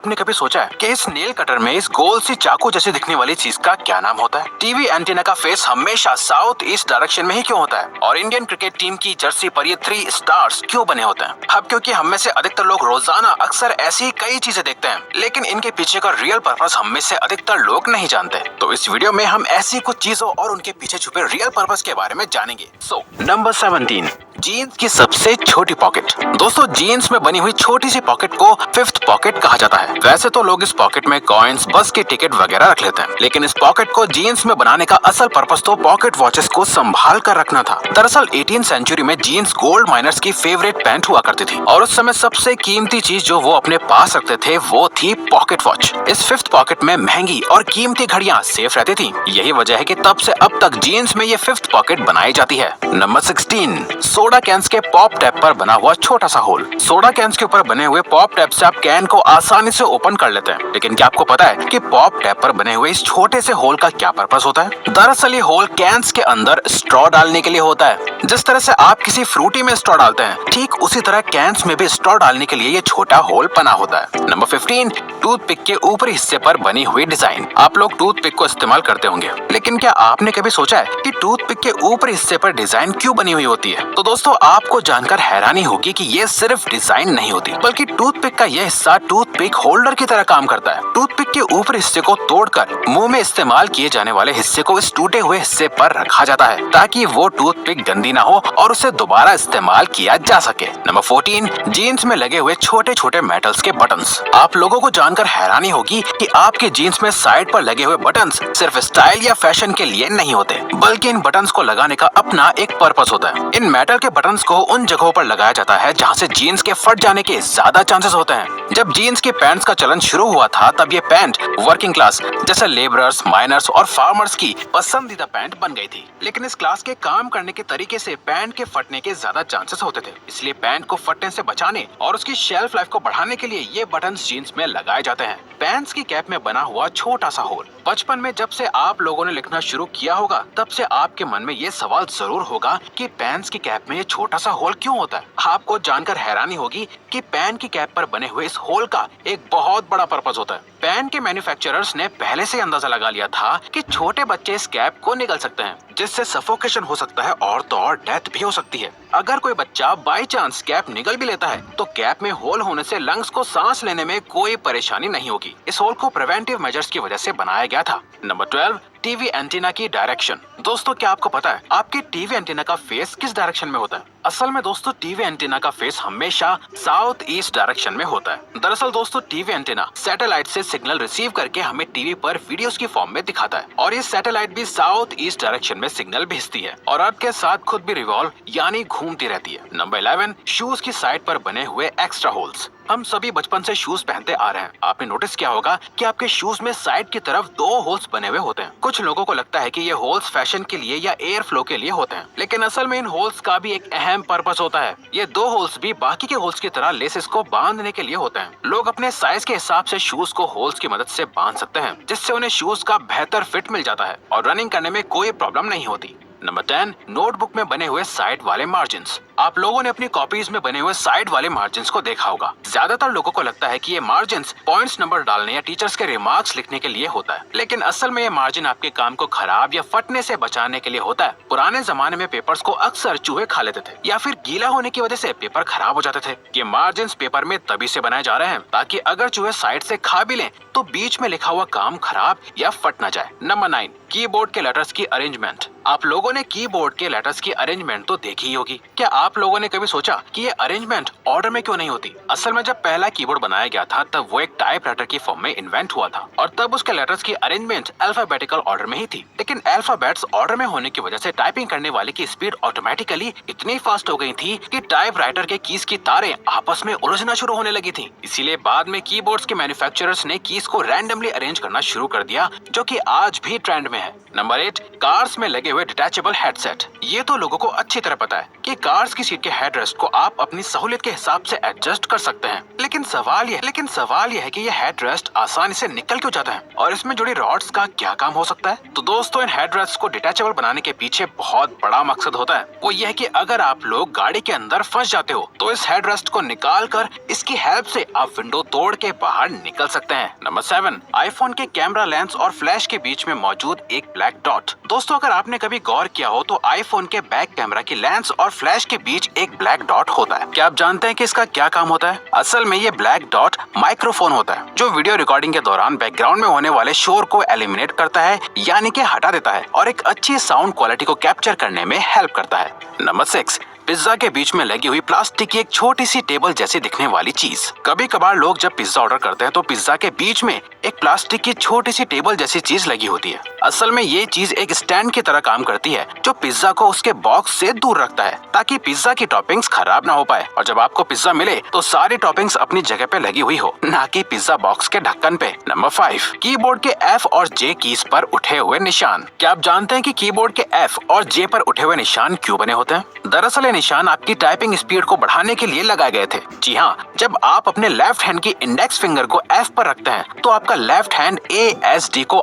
आपने कभी सोचा है कि इस नेल कटर में इस गोल सी चाकू जैसी दिखने वाली चीज का क्या नाम होता है? टीवी एंटीना का फेस हमेशा साउथ ईस्ट डायरेक्शन में ही क्यों होता है? और इंडियन क्रिकेट टीम की जर्सी पर ये 3 स्टार्स क्यों बने होते हैं? अब क्योंकि हम में से अधिकतर लोग रोजाना अक्सर ऐसी कई चीजें देखते हैं, लेकिन इनके पीछे का रियल पर्पस हम में से अधिकतर लोग नहीं जानते। तो इस वीडियो में हम ऐसी कुछ चीजों और उनके पीछे छुपे रियल पर्पस के बारे में जानेंगे। नंबर 17, जीन्स की सबसे छोटी पॉकेट। दोस्तों, जीन्स में बनी हुई छोटी सी पॉकेट को फिफ्थ पॉकेट कहा जाता है। वैसे तो लोग इस पॉकेट में कॉइन्स, बस की टिकट वगैरह रख लेते हैं, लेकिन इस पॉकेट को जीन्स में बनाने का असल पर्पस तो पॉकेट वॉचेस को संभाल कर रखना था। दरअसल 18वीं सेंचुरी में जीन्स गोल्ड माइनर्स की फेवरेट पैंट हुआ करती थी, और उस समय सबसे कीमती चीज जो वो अपने पास रखते थे वो थी पॉकेट वॉच। इस फिफ्थ पॉकेट में महंगी और कीमती घड़ियां सेफ रहती थी। यही वजह है कि तब से अब तक जीन्स में ये फिफ्थ पॉकेट बनाई जाती है। नंबर 16, सोडा कैंस के पॉप टैप पर बना हुआ छोटा सा होल। सोडा कैंस के ऊपर बने हुए पॉप टैप से आप कैन को आसानी से ओपन कर लेते हैं, लेकिन क्या आपको पता है कि पॉप टैप पर बने हुए इस छोटे से होल का क्या पर्पस होता है? दरअसल ये होल कैंस के अंदर स्ट्रॉ डालने के लिए होता है। जिस तरह से आप किसी फ्रूटी में स्ट्रॉ डालते हैं, ठीक उसी तरह कैंस में भी स्ट्रॉ डालने के लिए ये छोटा होल बना होता है। नंबर 15, टूथपिक के ऊपरी हिस्से पर बनी हुई डिजाइन। आप लोग टूथपिक को इस्तेमाल करते होंगे, लेकिन क्या आपने कभी सोचा है कि टूथपिक के ऊपरी हिस्से पर डिजाइन क्यों बनी हुई होती है? तो दोस्तों, आपको जानकर हैरानी होगी कि ये सिर्फ डिजाइन नहीं होती, बल्कि टूथपिक का यह हिस्सा टूथपिक होल्डर की तरह काम करता है। टूथपिक के ऊपरी हिस्से को तोड़कर मुंह में इस्तेमाल किए जाने वाले हिस्से को इस टूटे हुए हिस्से पर रखा जाता है, ताकि वो टूथपिक गंदी ना हो और उसे दोबारा इस्तेमाल किया जा सके। नंबर 14, जीन्स में लगे हुए छोटे छोटे मेटल्स के बटन्स। आप लोगों को जानकर हैरानी होगी कि आपके जीन्स में साइड पर लगे हुए बटन्स सिर्फ स्टाइल या फैशन के लिए नहीं होते, बल्कि इन बटन्स को लगाने का अपना एक पर्पस होता है। इन मेटल के बटन्स को उन जगहों पर लगाया जाता है जहां से जीन्स के फट जाने के ज्यादा चांसेस होते हैं। जब जीन्स के पैंट्स का चलन शुरू हुआ था, तब ये पैंट वर्किंग क्लास जैसे लेबरर्स, माइनर्स और फार्मर्स की पसंदीदा पैंट बन गई थी। लेकिन इस क्लास के काम करने के तरीके से पैंट के फटने के ज्यादा चांसेस होते थे, इसलिए पैंट को फटने से बचाने और उसकी शेल्फ लाइफ को बढ़ाने के लिए ये बटन्स जीन्स में लगाए जाते हैं। पैंट्स की कैप में बना हुआ छोटा सा होल। बचपन में जब से आप लोगों ने लिखना शुरू किया होगा, तब से आपके मन में ये सवाल जरूर होगा कि पैंट्स की कैप में ये छोटा सा होल क्यों होता है? आपको जानकर हैरानी होगी कि पैंट की कैप पर बने हुए इस होल का एक बहुत बड़ा पर्पस होता है। पैंट के मैन्युफैक्चरर्स ने पहले से अंदाजा लगा लिया था कि छोटे बच्चे इस कैप को निगल सकते हैं, जिससे सफोकेशन हो सकता है और तो और डेथ भी हो सकती है। अगर कोई बच्चा बाई चांस कैप निगल भी लेता है, तो कैप में होल होने से लंग्स को सांस लेने में कोई परेशानी नहीं होगी। इस होल को प्रिवेंटिव मेजर्स की वजह से बनाया गया था। नंबर 12, टीवी एंटीना की डायरेक्शन। दोस्तों, क्या आपको पता है आपके टीवी एंटीना का फेस किस डायरेक्शन में होता है? असल में दोस्तों, टीवी एंटीना का फेस हमेशा साउथ ईस्ट डायरेक्शन में होता है। दरअसल दोस्तों, टीवी एंटीना सैटेलाइट से सिग्नल रिसीव करके हमें टीवी पर वीडियोस की फॉर्म में दिखाता है, और ये सैटेलाइट भी साउथ ईस्ट डायरेक्शन में सिग्नल भेजती है और अर्थ के साथ खुद भी रिवॉल्व यानी घूमती रहती है। नंबर 11, शूज की साइड पर बने हुए एक्स्ट्रा होल्स। हम सभी बचपन से शूज पहनते आ रहे हैं। आपने नोटिस किया होगा कि आपके शूज में साइड की तरफ 2 होल्स बने हुए होते हैं। कुछ लोगों को लगता है कि ये होल्स फैशन के लिए या एयर फ्लो के लिए होते हैं, लेकिन असल में इन होल्स का भी एक अहम पर्पस होता है। ये 2 होल्स भी बाकी के होल्स की तरह लेसेस को बांधने के लिए होते हैं। लोग अपने साइज के हिसाब से शूज को होल्स की मदद से बांध सकते हैं, जिससे उन्हें शूज का बेहतर फिट मिल जाता है और रनिंग करने में कोई प्रॉब्लम नहीं होती। नंबर 10, नोटबुक में बने हुए साइड वाले मार्जिन्स। आप लोगों ने अपनी कॉपीज में बने हुए साइड वाले मार्जिन्स को देखा होगा। ज्यादातर लोगों को लगता है कि ये मार्जिन्स पॉइंट्स नंबर डालने या टीचर्स के रिमार्क्स लिखने के लिए होता है, लेकिन असल में ये मार्जिन आपके काम को खराब या फटने से बचाने के लिए होता है। पुराने जमाने में पेपर्स को अक्सर चूहे खा लेते थे, या फिर गीला होने की वजह से पेपर खराब हो जाते थे। ये मार्जिन्स पेपर में तभी से बनाए जा रहे हैं ताकि अगर चूहे साइड से खा भी लें, तो बीच में लिखा हुआ काम खराब या फट न जाए। नंबर 9, कीबोर्ड के लेटर्स की अरेंजमेंट। आप लोगों ने कीबोर्ड के लेटर्स की अरेंजमेंट तो देखी ही होगी। क्या आप लोगों ने कभी सोचा कि ये अरेंजमेंट ऑर्डर में क्यों नहीं होती? असल में जब पहला कीबोर्ड बनाया गया था, तब वो एक टाइपराइटर की फॉर्म में इन्वेंट हुआ था, और तब उसके लेटर्स की अरेंजमेंट अल्फाबेटिकल ऑर्डर में ही थी। लेकिन अल्फाबेट्स ऑर्डर में होने की वजह से टाइपिंग करने वाले की स्पीड ऑटोमेटिकली इतनी फास्ट हो गई थी कि टाइपराइटर के कीज की तारें आपस में उलझना शुरू होने लगी थी। इसीलिए बाद में कीबोर्ड्स के मैन्युफैक्चरर्स ने कीज को रैंडमली अरेंज करना शुरू कर दिया, जो कि आज भी ट्रेंड में है। नंबर 8, कार्स में लगे हुए हुए डिटैचेबल हेडसेट। ये तो लोगों को अच्छी तरह पता है कि कार्स की सीट के हेडरेस्ट को आप अपनी सहूलियत के हिसाब से एडजस्ट कर सकते हैं। लेकिन सवाल यह है कि यह हेडरेस्ट आसानी से निकल क्यों जाता है और इसमें जुड़ी रॉड्स का क्या काम हो सकता है। तो दोस्तों, इन हेडरेस्ट को डिटैचेबल बनाने के पीछे बहुत बड़ा मकसद होता है। वो यह है कि अगर आप लोग गाड़ी के अंदर फंस जाते हो तो इस हेडरेस्ट को निकाल कर इसकी हेल्प से आप विंडो तोड़ के बाहर निकल सकते हैं। नंबर 7, आईफोन के कैमरा लेंस और फ्लैश के बीच में मौजूद एक ब्लैक डॉट। दोस्तों, अगर आपने कभी गौर किया हो तो आईफोन के बैक कैमरा की लेंस और फ्लैश के बीच एक ब्लैक डॉट होता है। क्या आप जानते हैं कि इसका क्या काम होता है? असल में ये ब्लैक डॉट माइक्रोफोन होता है जो वीडियो रिकॉर्डिंग के दौरान बैकग्राउंड में होने वाले शोर को एलिमिनेट करता है, यानी कि हटा देता है, और एक अच्छी साउंड क्वालिटी को कैप्चर करने में हेल्प करता है। नंबर 6, पिज्जा के बीच में लगी हुई प्लास्टिक की एक छोटी सी टेबल जैसी दिखने वाली चीज। कभी कभार लोग जब पिज्जा ऑर्डर करते हैं तो पिज्जा के बीच में एक प्लास्टिक की छोटी सी टेबल जैसी चीज लगी होती है। असल में ये चीज एक स्टैंड की तरह काम करती है जो पिज्जा को उसके बॉक्स से दूर रखता है ताकि पिज्जा की टॉपिंग्स खराब ना हो पाए और जब आपको पिज्जा मिले तो सारी टॉपिंग्स अपनी जगह पे लगी हुई हो, ना कि पिज्जा बॉक्स के ढक्कन पे। नंबर 5, कीबोर्ड के F और J कीज पर उठे हुए निशान। क्या आप जानते हैं कि कीबोर्ड के F और J पर उठे हुए निशान क्यों बने होते हैं? दरअसल ये निशान आपकी टाइपिंग स्पीड को बढ़ाने के लिए लगाए गए थे। जी हाँ, जब आप अपने लेफ्ट हैंड की इंडेक्स फिंगर को F पर रखते हैं तो आपका लेफ्ट हैंड ASD को